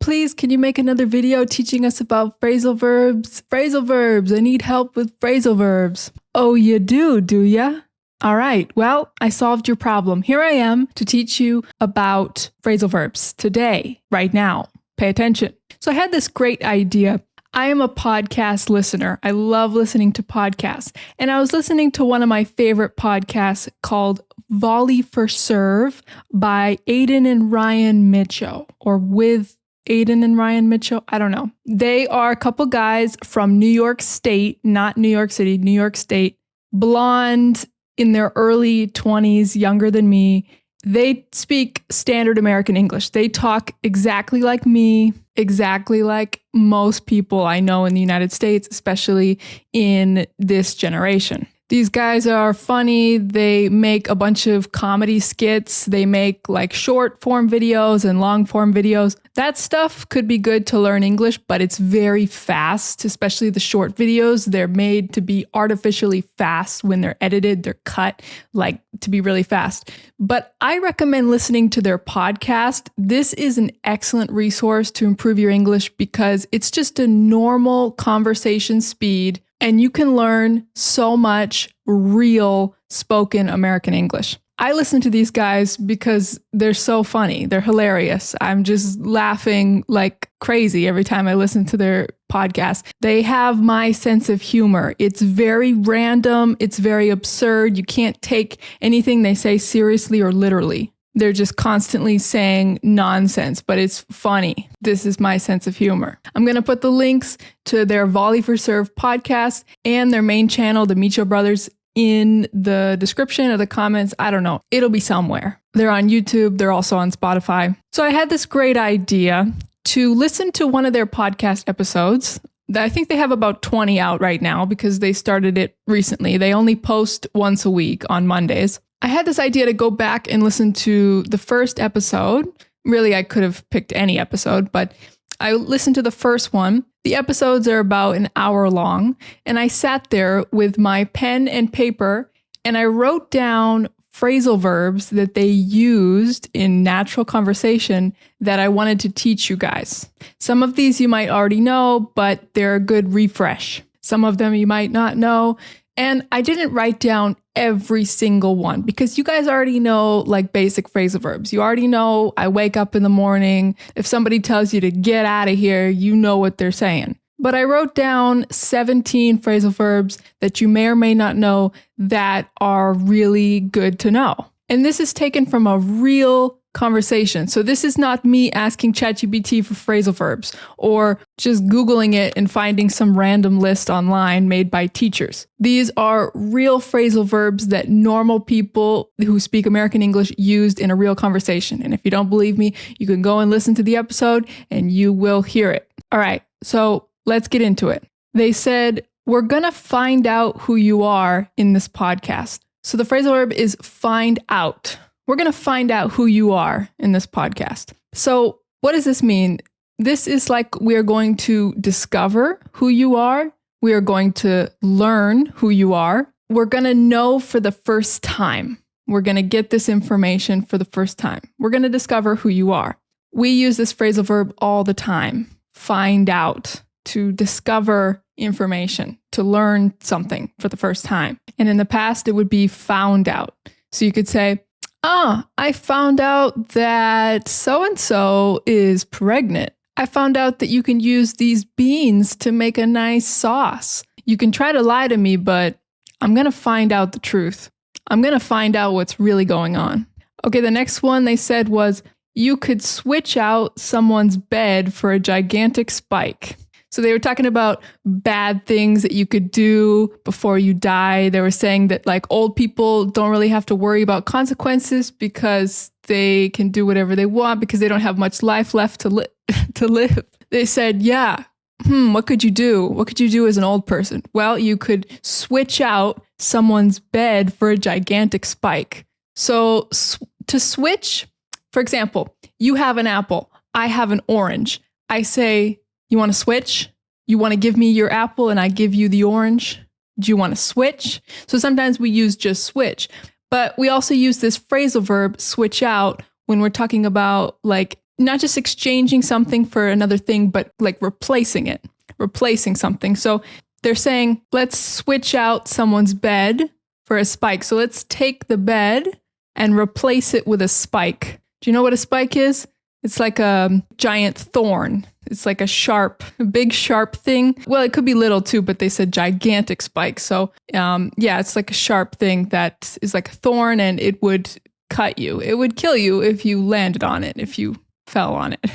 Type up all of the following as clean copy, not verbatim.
please, can you make another video teaching us about phrasal verbs? Phrasal verbs, I need help with phrasal verbs. Oh, you do ya? All right, well, I solved your problem. Here I am to teach you about phrasal verbs today, right now. Pay attention. So I had this great idea. I am a podcast listener. I love listening to podcasts. And I was listening to one of my favorite podcasts called Volley for Serve by Aiden and Ryan Mitchell, or with Aiden and Ryan Mitchell. I don't know. They are a couple guys from New York State, not New York City, New York State, blonde, in their early 20s, younger than me. They speak standard American English. They talk exactly like me, exactly like most people I know in the United States, especially in this generation. These guys are funny. They make a bunch of comedy skits. They make like short form videos and long form videos. That stuff could be good to learn English, but it's very fast, especially the short videos. They're made to be artificially fast when they're edited. They're cut like to be really fast. But I recommend listening to their podcast. This is an excellent resource to improve your English because it's just a normal conversation speed. And you can learn so much real spoken American English. I listen to these guys because they're so funny. They're hilarious. I'm just laughing like crazy every time I listen to their podcast. They have my sense of humor. It's very random. It's very absurd. You can't take anything they say seriously or literally. They're just constantly saying nonsense, but it's funny. This is my sense of humor. I'm going to put the links to their Volley for Serve podcast and their main channel, the Micho Brothers, in the description or the comments. I don't know. It'll be somewhere. They're on YouTube. They're also on Spotify. So I had this great idea to listen to one of their podcast episodes. I think they have about 20 out right now because they started it recently. They only post once a week on Mondays. I had this idea to go back and listen to the first episode. Really, I could have picked any episode, but I listened to the first one. The episodes are about an hour long, and I sat there with my pen and paper, and I wrote down phrasal verbs that they used in natural conversation that I wanted to teach you guys. Some of these you might already know, but they're a good refresh. Some of them you might not know. And I didn't write down every single one because you guys already know like basic phrasal verbs. You already know I wake up in the morning. If somebody tells you to get out of here, you know what they're saying. But I wrote down 17 phrasal verbs that you may or may not know that are really good to know. And this is taken from a real conversation. So this is not me asking ChatGPT for phrasal verbs or just Googling it and finding some random list online made by teachers. These are real phrasal verbs that normal people who speak American English used in a real conversation. And if you don't believe me, you can go and listen to the episode and you will hear it. All right, so let's get into it. They said, we're going to find out who you are in this podcast. So the phrasal verb is find out. We're going to find out who you are in this podcast. So what does this mean? This is like we're going to discover who you are. We are going to learn who you are. We're going to know for the first time. We're going to get this information for the first time. We're going to discover who you are. We use this phrasal verb all the time. Find out, to discover information, to learn something for the first time. And in the past, it would be found out. So you could say, I found out that so-and-so is pregnant. I found out that you can use these beans to make a nice sauce. You can try to lie to me, but I'm going to find out the truth. I'm going to find out what's really going on. Okay, the next one they said was, you could switch out someone's bed for a gigantic spike. So they were talking about bad things that you could do before you die. They were saying that like old people don't really have to worry about consequences because they can do whatever they want because they don't have much life left to live. They said, yeah, what could you do? What could you do as an old person? Well, you could switch out someone's bed for a gigantic spike. So to switch, for example, you have an apple. I have an orange. I say, you want to switch? You want to give me your apple and I give you the orange? Do you want to switch? So sometimes we use just switch, but we also use this phrasal verb switch out when we're talking about like not just exchanging something for another thing, but like replacing something. So they're saying, let's switch out someone's bed for a spike. So let's take the bed and replace it with a spike. Do you know what a spike is? It's like a giant thorn. It's like a big sharp thing. Well, it could be little too, but they said gigantic spike. So it's like a sharp thing that is like a thorn, and it would cut you. It would kill you if you landed on it, if you fell on it.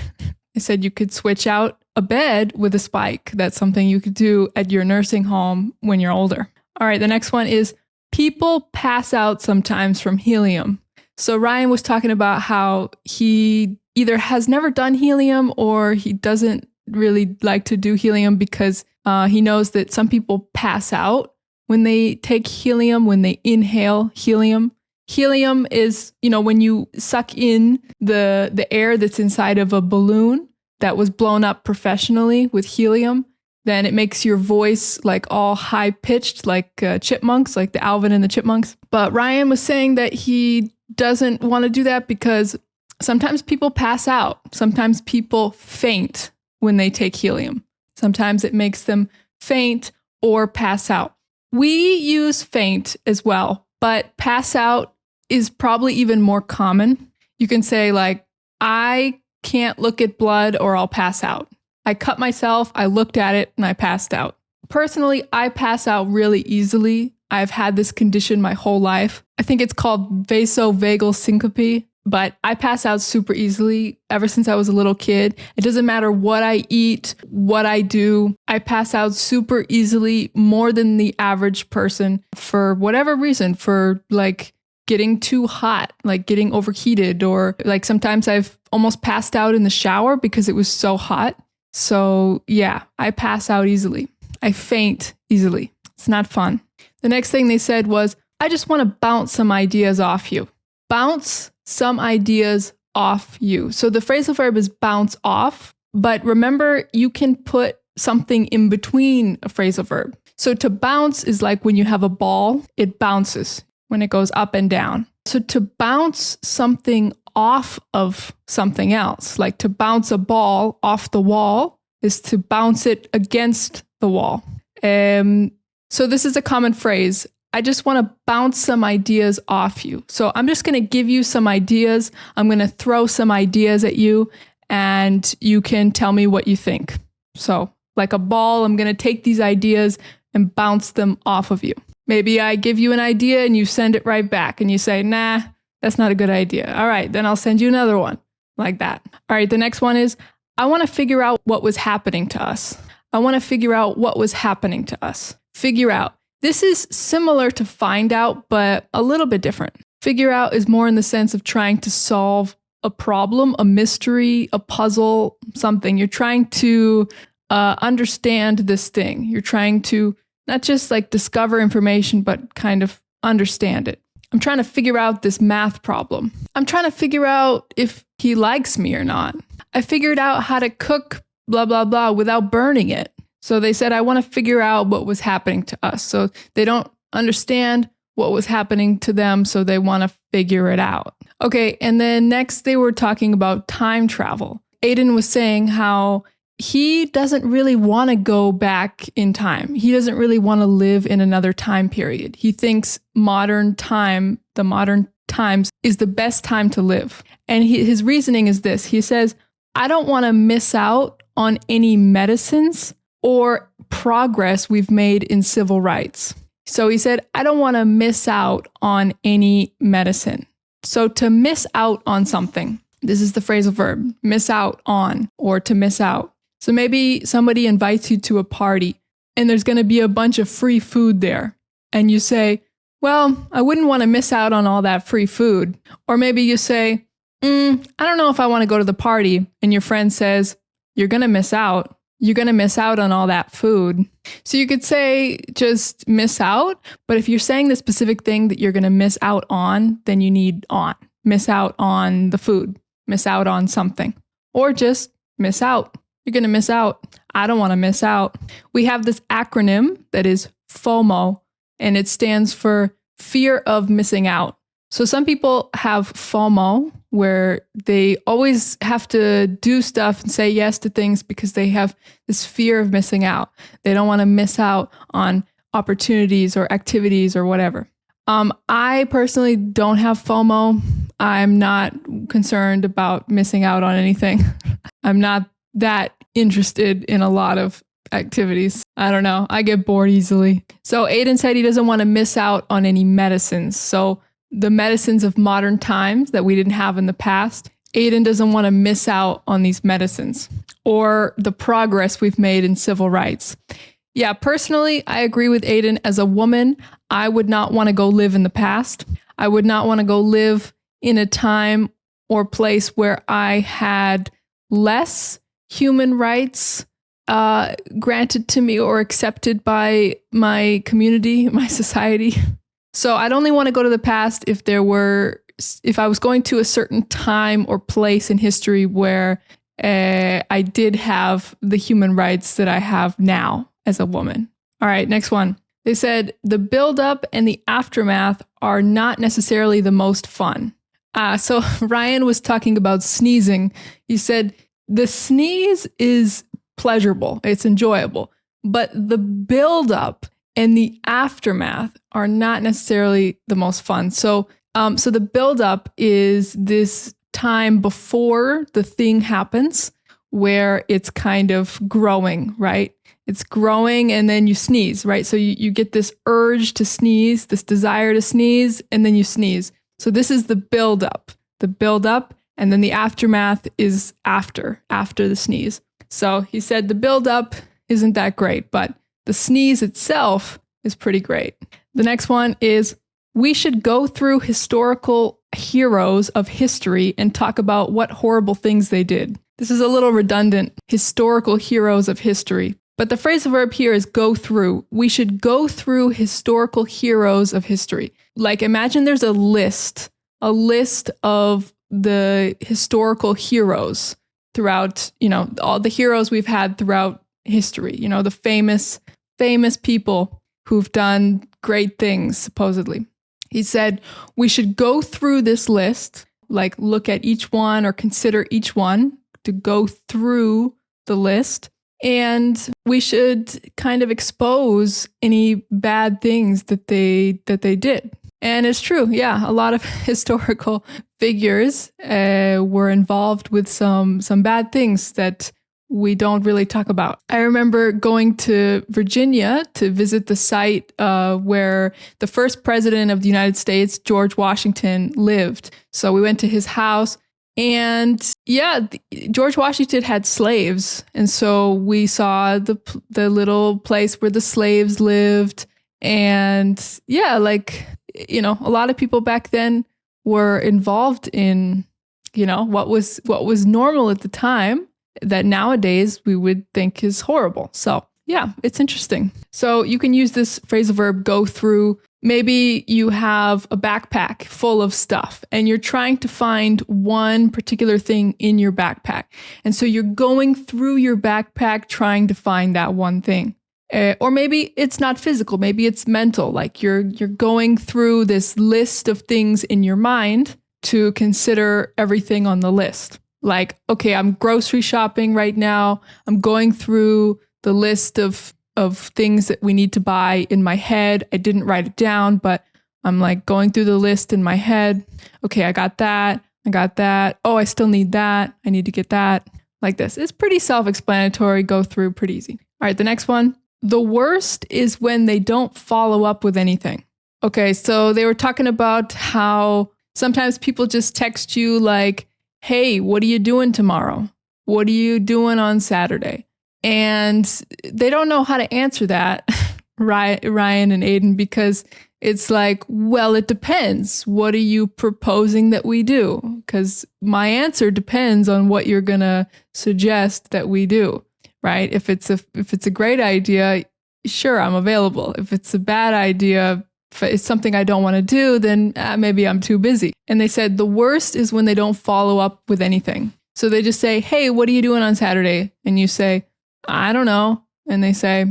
They said you could switch out a bed with a spike. That's something you could do at your nursing home when you're older. All right, the next one is people pass out sometimes from helium. So Ryan was talking about how he either has never done helium or he doesn't really like to do helium because he knows that some people pass out when they take helium, when they inhale helium. Helium is, when you suck in the air that's inside of a balloon that was blown up professionally with helium, then it makes your voice like all high pitched, like chipmunks, like the Alvin and the Chipmunks. But Ryan was saying that he doesn't want to do that because sometimes people pass out. Sometimes people faint when they take helium. Sometimes it makes them faint or pass out. We use faint as well, but pass out is probably even more common. You can say like, I can't look at blood or I'll pass out. I cut myself, I looked at it, and I passed out. Personally, I pass out really easily. I've had this condition my whole life. I think it's called vasovagal syncope, but I pass out super easily ever since I was a little kid. It doesn't matter what I eat, what I do. I pass out super easily, more than the average person for whatever reason, for like getting too hot, like getting overheated, or like sometimes I've almost passed out in the shower because it was so hot. So yeah, I pass out easily. I faint easily. It's not fun. The next thing they said was, I just want to bounce some ideas off you. Bounce some ideas off you. So the phrasal verb is bounce off, but remember, you can put something in between a phrasal verb. So to bounce is like when you have a ball, it bounces when it goes up and down. So to bounce something off of something else, like to bounce a ball off the wall, is to bounce it against the wall. So this is a common phrase. I just want to bounce some ideas off you. So I'm just going to give you some ideas. I'm going to throw some ideas at you, and you can tell me what you think. So like a ball, I'm going to take these ideas and bounce them off of you. Maybe I give you an idea and you send it right back and you say, nah, that's not a good idea. All right, then I'll send you another one like that. All right, the next one is, I want to figure out what was happening to us. I want to figure out what was happening to us. Figure out. This is similar to find out, but a little bit different. Figure out is more in the sense of trying to solve a problem, a mystery, a puzzle, something. You're trying to understand this thing. You're trying to not just like discover information, but kind of understand it. I'm trying to figure out this math problem. I'm trying to figure out if he likes me or not. I figured out how to cook blah, blah, blah without burning it. So they said, I want to figure out what was happening to us. So they don't understand what was happening to them, so they want to figure it out. Okay, and then next they were talking about time travel. Aiden was saying how he doesn't really want to go back in time. He doesn't really want to live in another time period. He thinks modern time, the modern times, is the best time to live. And his reasoning is this. He says, I don't want to miss out on any medicines or progress we've made in civil rights. So he said, I don't want to miss out on any medicine. So to miss out on something, this is the phrasal verb, miss out on, or to miss out. So maybe somebody invites you to a party and there's going to be a bunch of free food there. And you say, well, I wouldn't want to miss out on all that free food. Or maybe you say, I don't know if I want to go to the party. And your friend says, you're going to miss out. You're going to miss out on all that food. So you could say just miss out. But if you're saying the specific thing that you're going to miss out on, then you need on. Miss out on the food. Miss out on something. Or just miss out. You're going to miss out. I don't want to miss out. We have this acronym that is FOMO, and it stands for fear of missing out. So some people have FOMO, where they always have to do stuff and say yes to things because they have this fear of missing out. They don't want to miss out on opportunities or activities or whatever. I personally don't have FOMO. I'm not concerned about missing out on anything. I'm not that interested in a lot of activities. I don't know. I get bored easily. So Aiden said he doesn't want to miss out on any medicines. So the medicines of modern times that we didn't have in the past, Aiden doesn't want to miss out on these medicines or the progress we've made in civil rights. Yeah, personally, I agree with Aiden. As a woman, I would not want to go live in the past. I would not want to go live in a time or place where I had less human rights granted to me or accepted by my community, my society. So I'd only want to go to the past if I was going to a certain time or place in history where I did have the human rights that I have now as a woman. All right, next one. They said the buildup and the aftermath are not necessarily the most fun. So Ryan was talking about sneezing. He said the sneeze is pleasurable, it's enjoyable, but the buildup and the aftermath are not necessarily the most fun. So the buildup is this time before the thing happens where it's kind of growing, right? It's growing and then you sneeze, right? So you get this urge to sneeze, this desire to sneeze, and then you sneeze. So this is the buildup, and then the aftermath is after the sneeze. So he said the buildup isn't that great, but the sneeze itself is pretty great. The next one is, we should go through historical heroes of history and talk about what horrible things they did. This is a little redundant, historical heroes of history. But the phrasal verb here is go through. We should go through historical heroes of history. Like imagine there's a list of the historical heroes throughout, all the heroes we've had throughout history, the famous people who've done great things, supposedly. He said, we should go through this list, like look at each one or consider each one, to go through the list. And we should kind of expose any bad things that they did. And it's true. Yeah, a lot of historical figures were involved with some bad things that we don't really talk about. I remember going to Virginia to visit the site where the first president of the United States, George Washington, lived. So we went to his house. And yeah, George Washington had slaves. And so we saw the little place where the slaves lived. And yeah, a lot of people back then were involved in, what was normal at the time that nowadays we would think is horrible. So yeah, it's interesting. So you can use this phrasal verb, go through. Maybe you have a backpack full of stuff and you're trying to find one particular thing in your backpack. And so you're going through your backpack trying to find that one thing. Or maybe it's not physical, maybe it's mental. Like you're going through this list of things in your mind to consider everything on the list. Like, okay, I'm grocery shopping right now. I'm going through the list of things that we need to buy in my head. I didn't write it down, but I'm like going through the list in my head. Okay, I got that. Oh, I still need that. I need to get that. Like this. It's pretty self-explanatory. Go through pretty easy. All right, the next one. The worst is when they don't follow up with anything. Okay, so they were talking about how sometimes people just text you like, hey, what are you doing tomorrow? What are you doing on Saturday? And they don't know how to answer that, Ryan and Aiden, because it's like, well, it depends. What are you proposing that we do? Because my answer depends on what you're going to suggest that we do, right? If it's a great idea, sure, I'm available. If it's a bad idea, if it's something I don't want to do, then maybe I'm too busy. And they said the worst is when they don't follow up with anything. So they just say, hey, what are you doing on Saturday? And you say, I don't know. And they say,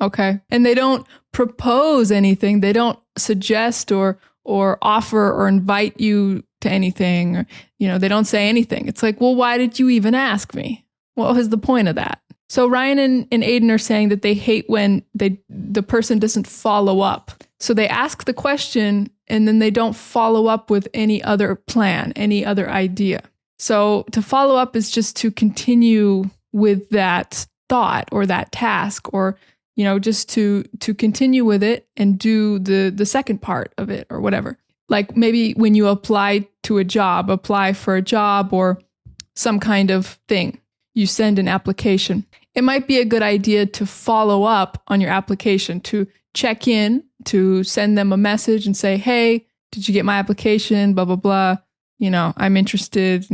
okay. And they don't propose anything. They don't suggest or offer or invite you to anything, or, they don't say anything. It's like, well, why did you even ask me? What was the point of that? So Ryan and Aiden are saying that they hate when the person doesn't follow up. So they ask the question and then they don't follow up with any other plan, any other idea. So to follow up is just to continue with that thought or that task, or just to continue with it and do the second part of it or whatever. Like maybe when you apply for a job or some kind of thing, you send an application. It might be a good idea to follow up on your application, to check in, to send them a message and say, hey, did you get my application? Blah, blah, blah. I'm interested,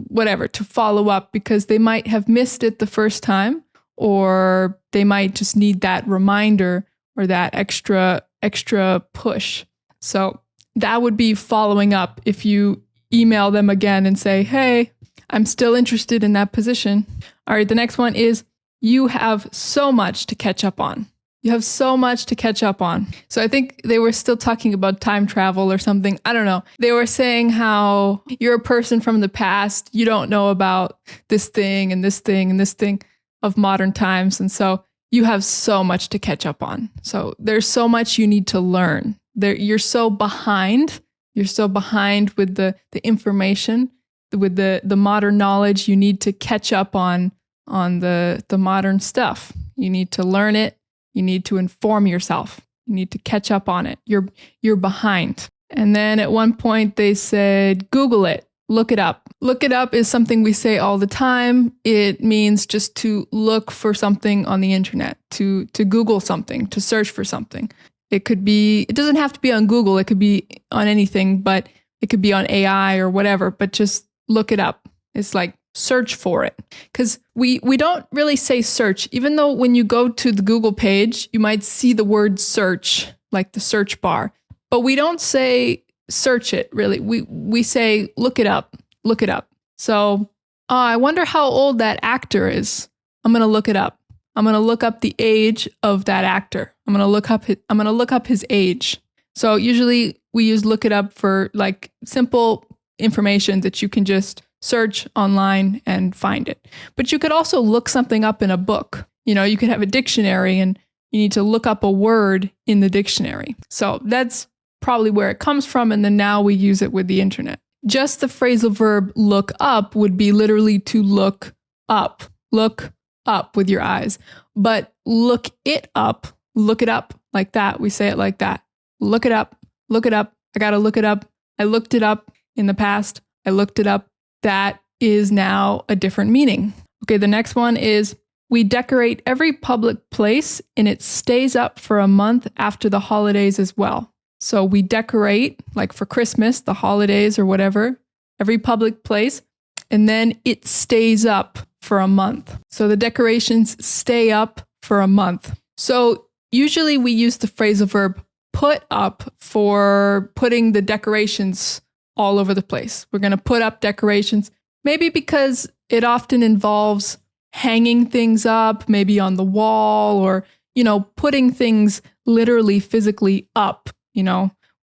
whatever, to follow up, because they might have missed it the first time, or they might just need that reminder or that extra push. So that would be following up if you email them again and say, hey, I'm still interested in that position. All right, the next one is you have so much to catch up on. You have so much to catch up on. So I think they were still talking about time travel or something. I don't know. They were saying how you're a person from the past. You don't know about this thing and this thing and this thing of modern times. And so you have so much to catch up on. So there's so much you need to learn. You're so behind. You're so behind with the information, with the modern knowledge. You need to catch up on the modern stuff. You need to learn it. You need to inform yourself. You need to catch up on it. You're behind. And then at one point they said, Google it, look it up. Look it up is something we say all the time. It means just to look for something on the internet, to Google something, to search for something. It doesn't have to be on Google. It could be on anything, but it could be on AI or whatever, but just look it up. It's like, search for it. Because we don't really say search, even though when you go to the Google page, you might see the word search, like the search bar. But we don't say search it, really. We say look it up, look it up. So I wonder how old that actor is. I'm going to look it up. I'm going to look up the age of that actor. I'm going to look up his age. So usually we use look it up for like simple information that you can just search online and find it. But you could also look something up in a book. You could have a dictionary and you need to look up a word in the dictionary. So that's probably where it comes from. And then now we use it with the internet. Just the phrasal verb look up would be literally to look up with your eyes. But look it up like that. We say it like that. Look it up. I got to look it up. I looked it up in the past. I looked it up. That is now a different meaning. Okay, the next one is we decorate every public place and it stays up for a month after the holidays as well. So we decorate, like for Christmas, the holidays or whatever, every public place, and then it stays up for a month. So the decorations stay up for a month. So usually we use the phrasal verb put up for putting the decorations all over the place. We're going to put up decorations, maybe because it often involves hanging things up, maybe on the wall, or, putting things literally physically up. We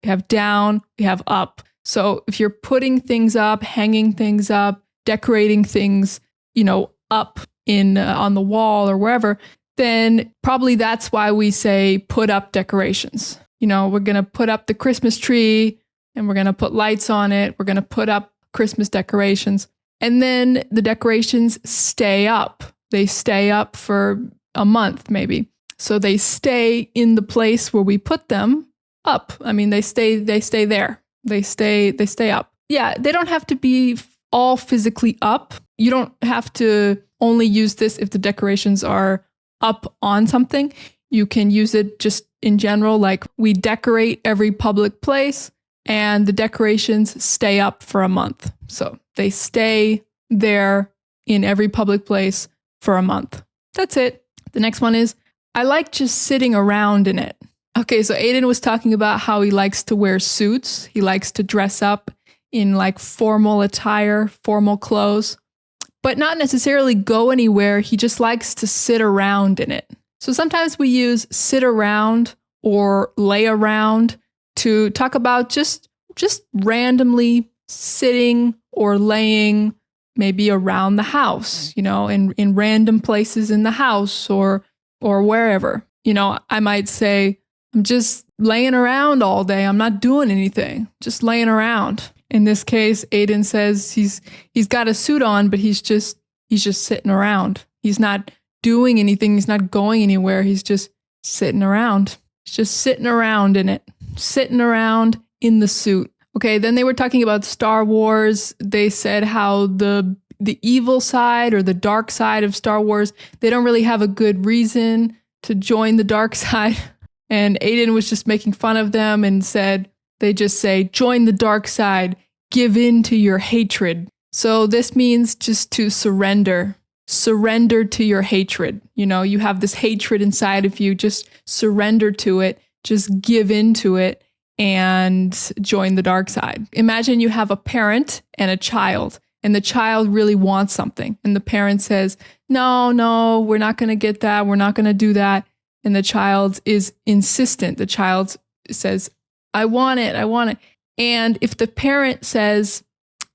have down, we have up. So if you're putting things up, hanging things up, decorating things, up on the wall or wherever, then probably that's why we say put up decorations. We're going to put up the Christmas tree, and we're going to put lights on it. We're going to put up Christmas decorations. And then the decorations stay up. They stay up for a month, maybe. So they stay in the place where we put them up. I mean, they stay there. They stay up. Yeah, they don't have to be all physically up. You don't have to only use this if the decorations are up on something. You can use it just in general, like we decorate every public place and the decorations stay up for a month. So they stay there in every public place for a month. That's it. The next one is, I like just sitting around in it. Okay, so Aiden was talking about how he likes to wear suits. He likes to dress up in like formal attire, formal clothes, but not necessarily go anywhere. He just likes to sit around in it. So sometimes we use sit around or lay around to talk about just randomly sitting or laying maybe around the house, in random places in the house or wherever. I might say, I'm just laying around all day. I'm not doing anything, just laying around. In this case, Aiden says he's got a suit on, but he's just sitting around. He's not doing anything. He's not going anywhere. He's just sitting around. He's just sitting around in it, sitting around in the suit. Okay, then they were talking about Star Wars. They said how the evil side or the dark side of Star Wars, they don't really have a good reason to join the dark side. And Aiden was just making fun of them and said, they just say, join the dark side, give in to your hatred. So this means just to surrender to your hatred. You have this hatred inside of you, just surrender to it, just give in to it and join the dark side. Imagine you have a parent and a child, and the child really wants something. And the parent says, no, we're not going to get that. We're not going to do that. And the child is insistent. The child says, I want it. And if the parent says,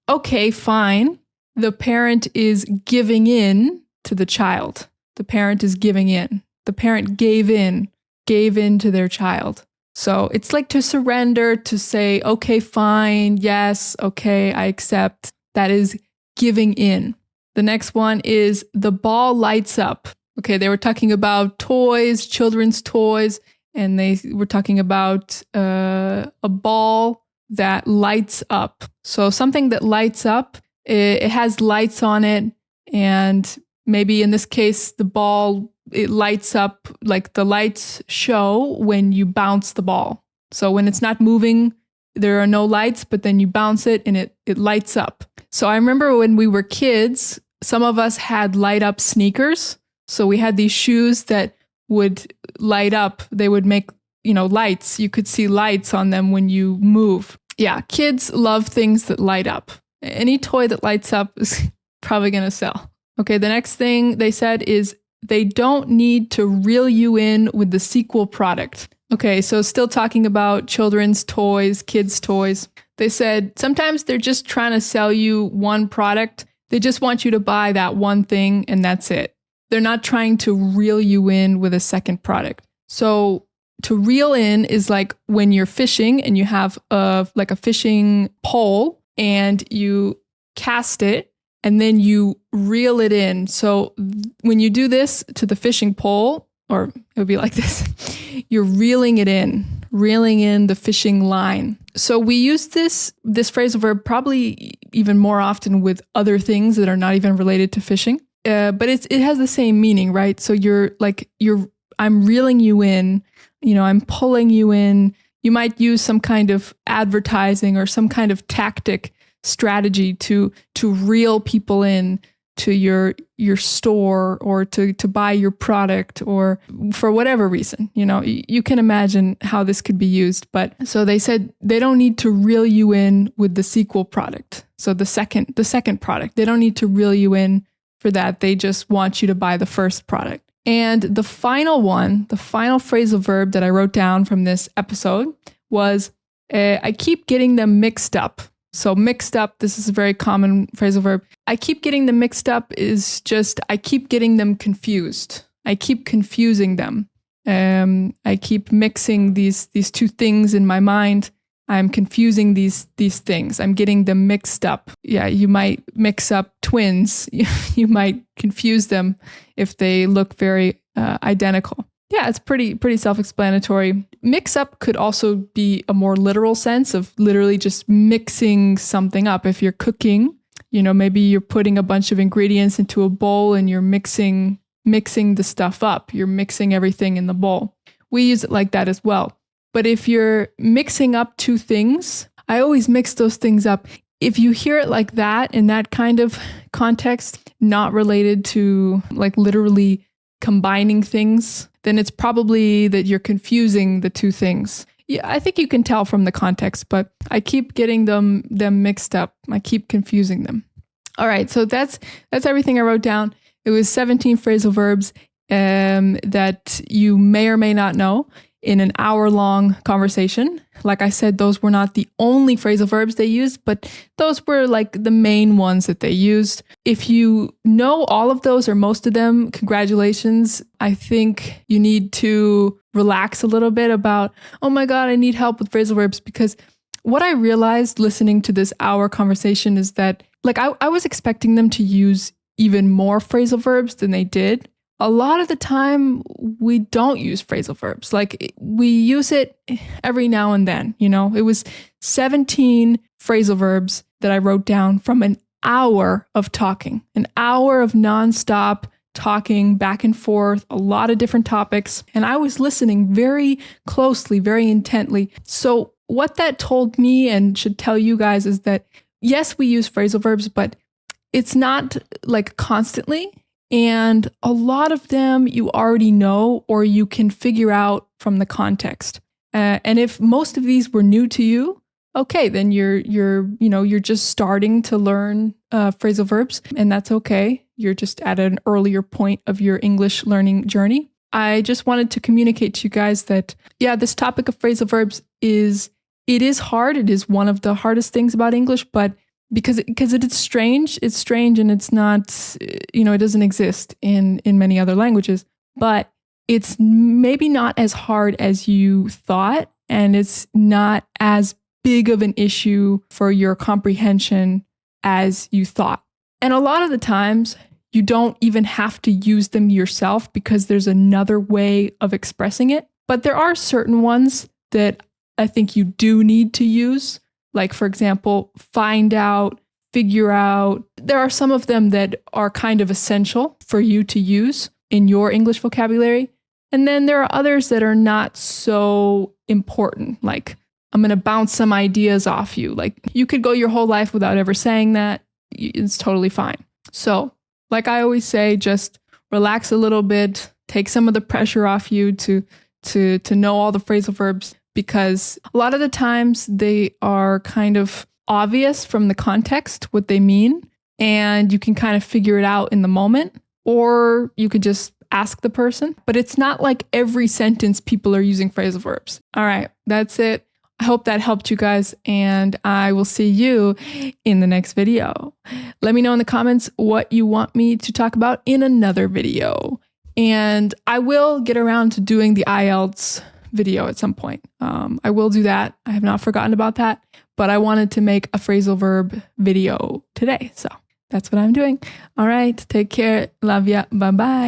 okay, fine, the parent is giving in to the child. The parent is giving in. The parent gave in to their child. So it's like to surrender, to say, okay, fine, yes, okay, I accept. That is giving in. The next one is the ball lights up. Okay, they were talking about toys, children's toys, and they were talking about a ball that lights up. So something that lights up, it has lights on it, and maybe in this case, the ball, it lights up, like the lights show when you bounce the ball. So when it's not moving, there are no lights, but then you bounce it and it lights up. So I remember when we were kids, some of us had light up sneakers. So we had these shoes that would light up. They would make, lights. You could see lights on them when you move. Yeah, kids love things that light up. Any toy that lights up is probably going to sell. Okay, the next thing they said is they don't need to reel you in with the sequel product. Okay, so still talking about children's toys, kids' toys. They said sometimes they're just trying to sell you one product. They just want you to buy that one thing and that's it. They're not trying to reel you in with a second product. So to reel in is like when you're fishing and you have a fishing pole and you cast it and then you reel it in. So when you do this to the fishing pole, or it would be like this, you're reeling in the fishing line. So we use this phrasal verb probably even more often with other things that are not even related to fishing. But it has the same meaning, right? So I'm reeling you in, I'm pulling you in. You might use some kind of advertising or some kind of tactic strategy to reel people in to your store or to buy your product or for whatever reason. You can imagine how this could be used. But so they said they don't need to reel you in with the sequel product. So the second product, they don't need to reel you in for that. They just want you to buy the first product. And the final phrasal verb that I wrote down from this episode was, I keep getting them mixed up. So mixed up, this is a very common phrasal verb. I keep getting them mixed up is just, I keep getting them confused. I keep confusing them. I keep mixing these two things in my mind. I'm confusing these things. I'm getting them mixed up. Yeah, you might mix up twins. You might confuse them if they look very identical. Yeah, it's pretty self-explanatory. Mix up could also be a more literal sense of literally just mixing something up. If you're cooking, maybe you're putting a bunch of ingredients into a bowl and you're mixing the stuff up. You're mixing everything in the bowl. We use it like that as well. But if you're mixing up two things, I always mix those things up. If you hear it like that, in that kind of context, not related to like literally combining things, then it's probably that you're confusing the two things. Yeah, I think you can tell from the context, but I keep getting them mixed up. I keep confusing them. All right, so that's everything I wrote down. It was 17 phrasal verbs that you may or may not know. in an hour-long conversation. Like I said, those were not the only phrasal verbs they used, but those were like the main ones that they used. If you know all of those or most of them, congratulations. I think you need to relax a little bit about, oh my God, I need help with phrasal verbs, because what I realized listening to this hour conversation is that like I was expecting them to use even more phrasal verbs than they did. A lot of the time, we don't use phrasal verbs. Like we use it every now and then, you know. It was 17 phrasal verbs that I wrote down from an hour of talking, an hour of nonstop talking back and forth, a lot of different topics. And I was listening very closely, very intently. So what that told me and should tell you guys is that, yes, we use phrasal verbs, but it's not like constantly. And a lot of them you already know or you can figure out from the context. And if most of these were new to you, okay, then you're just starting to learn phrasal verbs, and that's okay. You're just at an earlier point of your English learning journey. I just wanted to communicate to you guys that, yeah, this topic of phrasal verbs is hard. It is one of the hardest things about English, but because it's strange and it's not, it doesn't exist in many other languages, but it's maybe not as hard as you thought, and it's not as big of an issue for your comprehension as you thought. And a lot of the times you don't even have to use them yourself because there's another way of expressing it. But there are certain ones that I think you do need to use. Like, for example, find out, figure out. There are some of them that are kind of essential for you to use in your English vocabulary. And then there are others that are not so important. Like, I'm going to bounce some ideas off you. Like, you could go your whole life without ever saying that. It's totally fine. So, like I always say, just relax a little bit, take some of the pressure off you to know all the phrasal verbs, because a lot of the times they are kind of obvious from the context what they mean, and you can kind of figure it out in the moment, or you could just ask the person. But it's not like every sentence people are using phrasal verbs. All right, that's it. I hope that helped you guys, and I will see you in the next video. Let me know in the comments what you want me to talk about in another video. And I will get around to doing the IELTS video at some point. I will do that. I have not forgotten about that, but I wanted to make a phrasal verb video today. So that's what I'm doing. All right. Take care. Love ya. Bye-bye.